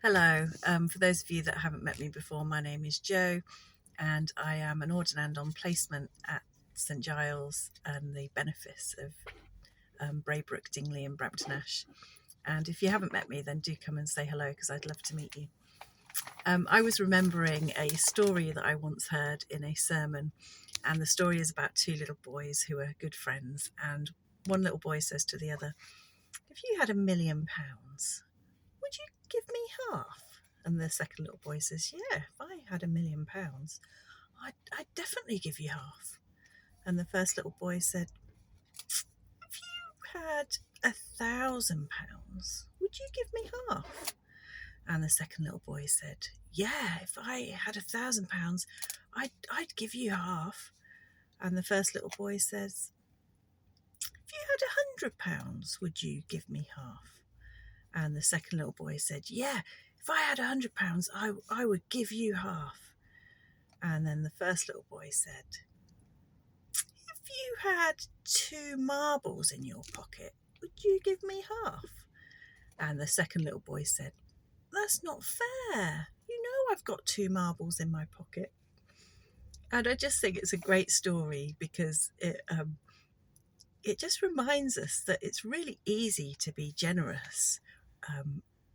Hello, for those of you that haven't met me before, my name is Jo and I am an ordinand on placement at St Giles and the benefice of Braybrook, Dingley and Brampton Ash. And if you haven't met me, then do come and say hello because I'd love to meet you. I was remembering a story that I once heard in a sermon, and the story is about two little boys who are good friends, and one little boy says to the other, "If you had £1,000,000, would you give me half?" And the second little boy says, "Yeah, if I had £1,000,000, I'd definitely give you half." And the first little boy said, "If you had £1,000, would you give me half?" And the second little boy said, "Yeah, if I had £1,000, I'd give you half." And the first little boy says, "If you had £100, would you give me half?" And the second little boy said, "Yeah, if I had £100, I would give you half." And then the first little boy said, "If you had 2 marbles in your pocket, would you give me half?" And the second little boy said, "That's not fair. You know I've got 2 marbles in my pocket." And I just think it's a great story because it just reminds us that it's really easy to be generous,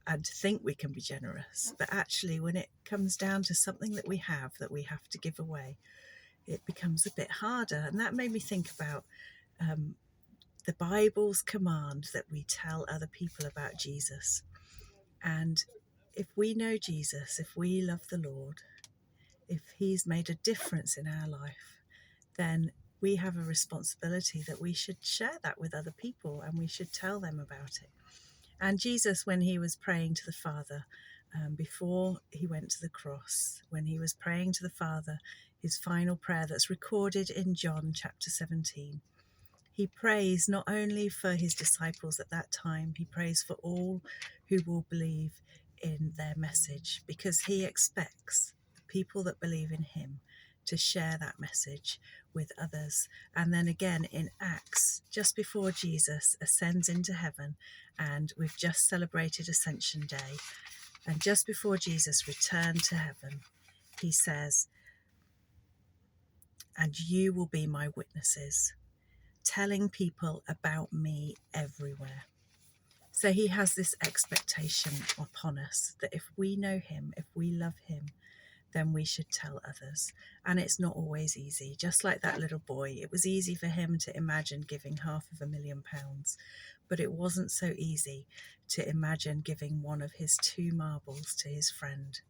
and to think we can be generous. But actually, when it comes down to something that we have to give away, it becomes a bit harder. And that made me think about the Bible's command that we tell other people about Jesus. And if we know Jesus, if we love the Lord, if he's made a difference in our life, then we have a responsibility that we should share that with other people and we should tell them about it. And Jesus, when he was praying to the Father, before he went to the cross, when he was praying to the Father, his final prayer that's recorded in John chapter 17, he prays not only for his disciples at that time, he prays for all who will believe in their message, because he expects people that believe in him to share that message with others. And then again in Acts, just before Jesus ascends into heaven, and we've just celebrated Ascension Day, and just before Jesus returned to heaven, he says, "And you will be my witnesses, telling people about me everywhere." So he has this expectation upon us that if we know him, if we love him, then we should tell others. And it's not always easy. Just like that little boy, it was easy for him to imagine giving £500,000, but it wasn't so easy to imagine giving one of his 2 marbles to his friend.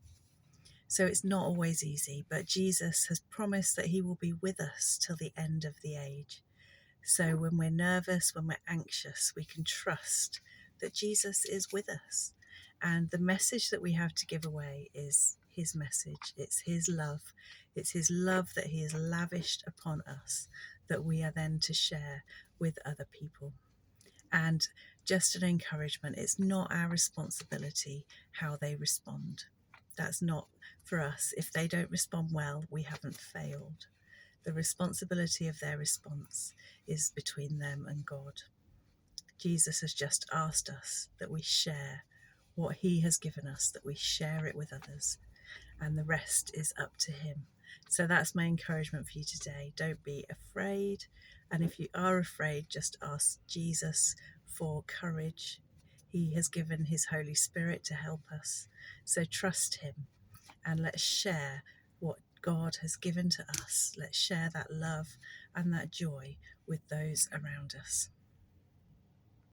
So it's not always easy, but Jesus has promised that he will be with us till the end of the age. So when we're nervous, when we're anxious, we can trust that Jesus is with us. And the message that we have to give away is his message. It's his love. It's his love that he has lavished upon us that we are then to share with other people. And just an encouragement, it's not our responsibility how they respond. That's not for us. If they don't respond well, we haven't failed. The responsibility of their response is between them and God. Jesus has just asked us that we share what he has given us, that we share it with others, and the rest is up to him. So that's my encouragement for you today. Don't be afraid. And if you are afraid, just ask Jesus for courage. He has given his Holy Spirit to help us. So trust him and let's share what God has given to us. Let's share that love and that joy with those around us.